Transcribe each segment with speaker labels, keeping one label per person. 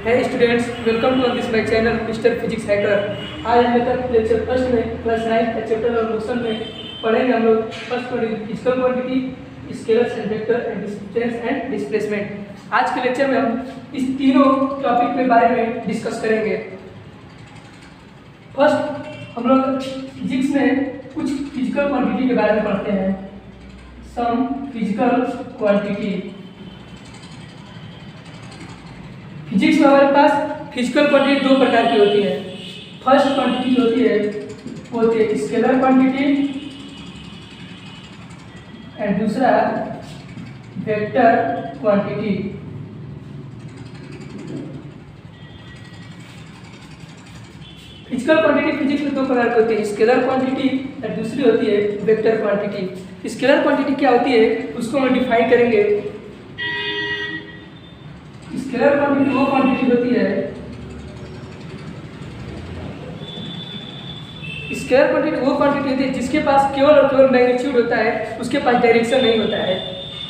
Speaker 1: Hey students, welcome to this my channel Mr. Physics Hacker। आज हम लोग lecture first में क्लास 9 का चैप्टर और मोशन में पढ़ेंगे हम लोग first physical quantity, scalars and vector and distance and displacement. आज के लेक्चर में हम इस तीनों टॉपिक के बारे में डिस्कस करेंगे। फर्स्ट हम लोग फिजिक्स में कुछ फिजिकल क्वांटिटी के बारे में पढ़ते हैं। Some physical quantity. फिजिक्स में हमारे पास फिजिकल क्वांटिटी दो प्रकार की होती है। फर्स्ट क्वांटिटी जो होती है वो होती है स्केलर क्वांटिटी एंड दूसरा vector quantity. Physical quantity physics में दो प्रकार की होती है, स्केलर क्वांटिटी और दूसरी होती है वेक्टर क्वांटिटी। स्केलर क्वांटिटी क्या होती है उसको हम डिफाइन करेंगे। स्केलर क्वांटिटी वो क्वांटिटी होती है, स्केलर क्वांटिटी वो क्वांटिटी होती है जिसके पास केवल और केवल मैग्नीट्यूड होता है, उसके पास डायरेक्शन नहीं होता है।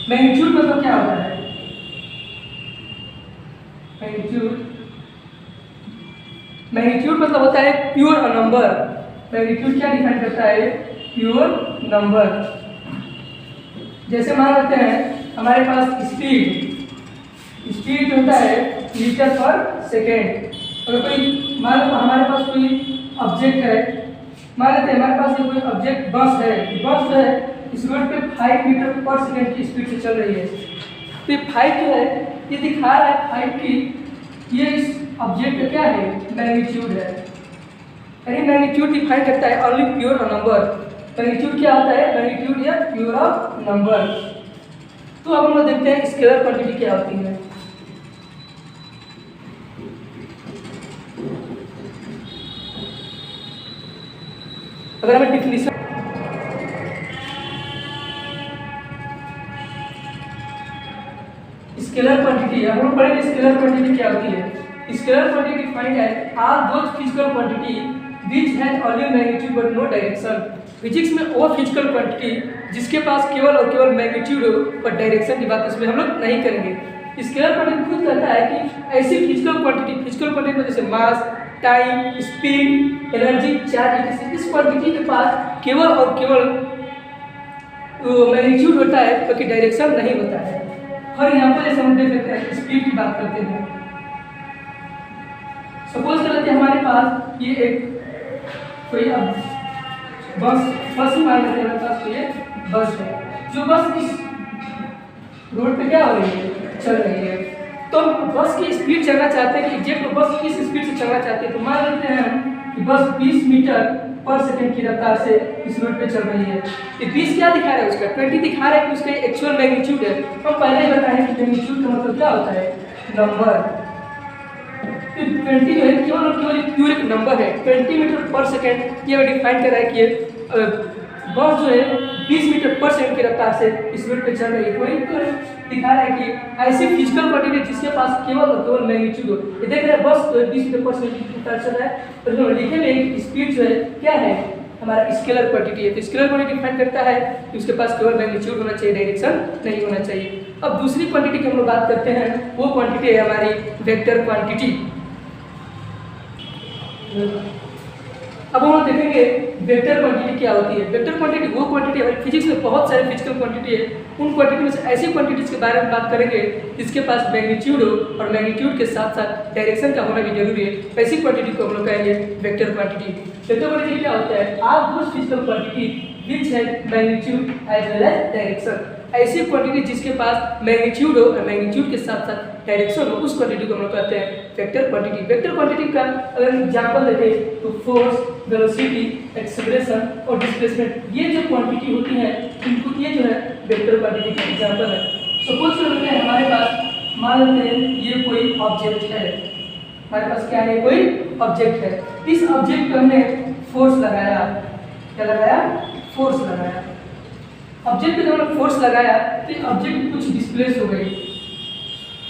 Speaker 1: मैग्नीट्यूड मतलब क्या होता है? मैग्नीट्यूड मतलब होता है प्योर नंबर। मैग्नीट्यूड क्या डिफाइन करता है? Pure number. जैसे मान लेते हैं हमारे पास स्पीड होता है मीटर पर सेकेंड। अगर कोई मान लो हमारे पास कोई ऑब्जेक्ट है, मान लेते हैं हमारे पास कोई ऑब्जेक्ट बस है, बस जो है इस रोड पे 5 मीटर पर सेकेंड की स्पीड से चल रही है। तो ये 5 जो है ये दिखा रहा है 5 की, ये इस ऑब्जेक्ट का क्या है? मैग्नीट्यूड है। यानी मैग्नीट्यूड डिफाइन करता है ओनली प्योर नंबर। मैग्नीट्यूड क्या होता है? मैग्नीट्यूड या प्योर ऑफ नंबर। तो अब हम लोग देखते हैं स्केलर क्वांटिटी क्या होती है। अगर हमें डिफिनीशन स्केलर क्वांटिटी, अब हम पढ़ेंगे स्केलर क्वांटिटी क्या होती है। स्केलर क्वांटिटी डिफाइंड है are those physical quantity which has only magnitude but no direction. Physics में वो फिजिकल क्वांटिटी जिसके पास केवल और केवल मैग्नीट्यूड हो पर डायरेक्शन की बात इसमें हम लोग नहीं करेंगे। स्केलर क्वांटिटी खुद कहता है कि ऐसी फिजिकल क्वांटिटी में जैसे मास, टाइम, स्पीड, एनर्जी, चार्ज, इस क्वांटिटी के पास केवल और केवल मैग्नीट्यूड होता है क्योंकि डायरेक्शन नहीं होता है। और यहाँ पर जैसे हम देख सकते हैं स्पीड की बात करते हैं। सपोज कर लेते हैं हमारे पास ये एक कोई अब बस ही मान लेते हैं हमारे पास ये बस है, जो बस इस रोड पे क्या हो रही है? चल रही है। तो बस की स्पीड चलना चाहते हैं कि एग्जैक्ट बस किस स्पीड से चलना चाहते हैं, तो मान लेते हैं कि बस 20 मीटर पर सेकंड की रफ्तार से इस रोड पे चल रही है। तो 20 क्या दिखा रहा है? उसका 20 दिखा रहा है कि उसका एक्चुअल मैग्नीट्यूड है। हम पहले ही बताए कि मैग्नीट्यूड का मतलब क्या होता है? नंबर। तो 20 जो है केवल और केवल प्योर एक नंबर है। 20 मीटर पर सेकंड ये डिफाइन कर रहा है कि बस जो है 20 मीटर पर सेकंड की रफ्तार से इस रोड पे चल रही है। वही तो दिखा रहा है कि ऐसी फिजिकल क्वांटिटी जिसके पास केवल और केवल मैग्नीट्यूड हो। ये देख रहे हैं बस 20 मीटर पर सेकंड की रफ्तार चल रहा है, तो लिखेंगे स्पीड जो है क्या है? हमारा स्केलर क्वांटिटी है। तो स्केलर क्वांटिटी डिफाइन करता है कि उसके पास केवल मैग्नीट्यूड होना चाहिए, डायरेक्शन नहीं होना चाहिए। अब दूसरी क्वांटिटी की हम लोग बात करते हैं, वो क्वांटिटी है हमारी वेक्टर क्वांटिटी। अब हम देखेंगे वेक्टर क्वांटिटी क्या होती है। वेक्टर क्वांटिटी वो क्वांटिटी है, फिजिक्स में बहुत सारे फिजिकल क्वांटिटी है, उन क्वांटिटी में से ऐसी क्वांटिटीज के बारे में बात करेंगे जिसके पास मैग्नीट्यूड हो और मैग्नीट्यूड के साथ साथ डायरेक्शन का होना भी जरूरी है। ऐसी क्वांटिटी को हम लोग कहेंगे वेक्टर क्वांटिटी। वेक्टर क्वांटिटी क्या होता है? Are those physical quantity which has magnitude as well as direction. ऐसी क्वांटिटी जिसके पास मैग्नीट्यूड हो और मैग्नीट्यूड के साथ साथ डायरेक्शन हो, उस क्वांटिटी को हम लोग कहते हैं वेक्टर क्वांटिटी। वेक्टर क्वांटिटी का अगर एग्जांपल देखें तो फोर्स, वेलोसिटी, एक्सेलरेशन और डिस्प्लेसमेंट, ये जो क्वांटिटी होती है इनको ये जो है वेक्टर क्वांटिटी का एग्जांपल है। सपोज कर लेते हैं हमारे पास, मान लेते हैं ये कोई ऑब्जेक्ट है, हमारे पास क्या है? कोई ऑब्जेक्ट है। इस ऑब्जेक्ट पर हमने फोर्स लगाया। क्या लगाया? फोर्स लगाया। ऑब्जेक्ट पे जब हमने फोर्स लगाया तो ऑब्जेक्ट कुछ डिस्प्लेस हो गई।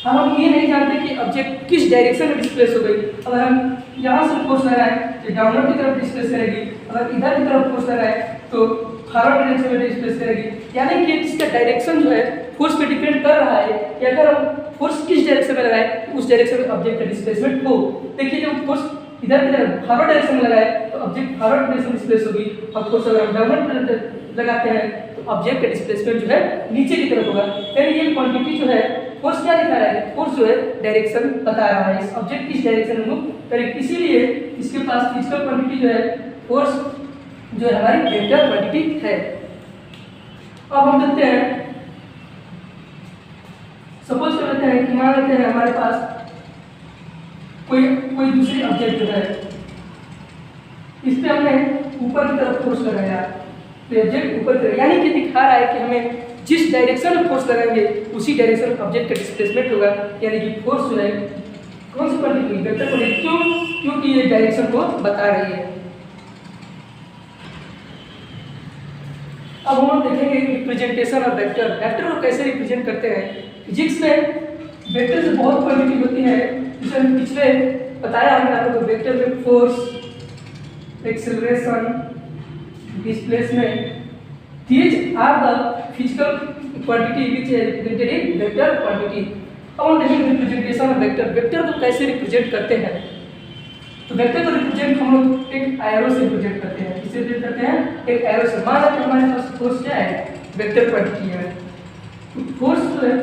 Speaker 1: हम ये नहीं जानते कि ऑब्जेक्ट किस डायरेक्शन में डिस्प्लेस हो गई। अगर हम यहाँ से फोर्स लगाएं तो डाउनवर्ड की तरफ डिस्प्लेस करेगी, अगर इधर की तरफ फोर्स लगाएं तो फॉरवर्ड डायरेक्शन में डिस्प्लेस करेगी। यानी कि इसका डायरेक्शन जो है फोर्स पे डिपेंड कर रहा है कि अगर हम फोर्स किस डायरेक्शन में लगाए उस डायरेक्शन में ऑब्जेक्ट का डिस्प्लेसमेंट हो। देखिए जब फोर्स इधर की तरफ फॉरवर्ड डायरेक्शन में लगाए तो ऑब्जेक्ट फॉरवर्ड डायरेक्शन में डिस्प्लेस होगी, और फोर्स अगर हम डाउनवर्ड लगाते हैं तो ऑब्जेक्ट का डिस्प्लेसमेंट जो है नीचे की तरफ होगा। यानी ये क्वांटिटी जो है फोर्स क्या दिखा रहा है, फोर्स जो है डायरेक्शन बता रहा है, इस ऑब्जेक्ट किस डायरेक्शन में मूव करेगा। इसीलिए इसके पास फिजिकल क्वांटिटी जो है फोर्स जो है हमारी वेक्टर क्वांटिटी है। अब हम देखते हैं, सपोज कर लेते हैं कि मान लेते हैं हमारे पास कोई दूसरी ऑब्जेक्ट जो है, इस पे हमने ऊपर की तरफ फोर्स लगाया तो ऑब्जेक्ट ऊपर की तरफ, यानी कि दिखा रहा है कि हमें जिस डायरेक्शन में फोर्स लगाएंगे उसी डायरेक्शन में ऑब्जेक्ट का डिस्प्लेसमेंट होगा। यानी कि फोर्स जो है कौन सी क्वांटिटी, वेक्टर क्वांटिटी, क्योंकि ये डायरेक्शन को बता रही है। अब हम देखेंगे रिप्रेजेंटेशन ऑफ वेक्टर, वेक्टर को कैसे रिप्रेजेंट करते हैं। फिजिक्स में वेक्टर से बहुत क्वांटिटी होती है, जैसे हम पिछले बताया हमने आपको, वेक्टर में force, acceleration, displacement, these are the physical quantity which is represented in vector quantity। अब हम देखेंगे रिप्रेजेंटेशन ऑफ वेक्टर, वेक्टर को कैसे रिप्रेजेंट करते हैं। तो वेक्टर को रिप्रेजेंट हम लोग एक एरो से रिप्रेजेंट करते हैं। किससे रिप्रेजेंट करते हैं, एक एरो से। मान लेते हैं हमारे पास फोर्स क्या है, वेक्टर क्वांटिटी है, तो फोर्स जो है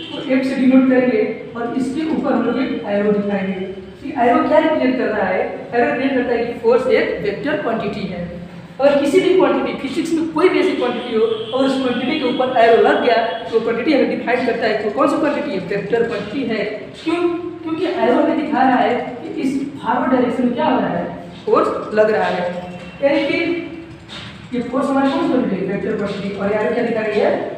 Speaker 1: वो F से डिनोट करेंगे और इसके ऊपर हम लोग एक एरो दिखाएंगे। कि एरो क्या रिप्रेजेंट कर रहा है, एरो रिप्रेजेंट करता है कि फोर्स एक वेक्टर क्वांटिटी है। अगर किसी भी क्वांटिटी, फिजिक्स में कोई भी ऐसी क्वांटिटी हो और उस क्वांटिटी के ऊपर एरो लग गया तो क्वांटिटी हमें डिफाइन करता है कि कौन सी क्वांटिटी है, वेक्टर क्वांटिटी है। क्यों, क्योंकि एरो में दिखा रहा है कि इस फॉरवर्ड डायरेक्शन में क्या हो रहा है, फोर्स लग रहा है। यानी कि ये फोर्स हमारी कौन सी क्वांटिटी है, वेक्टर क्वांटिटी, और यहाँ क्या दिखा रही है,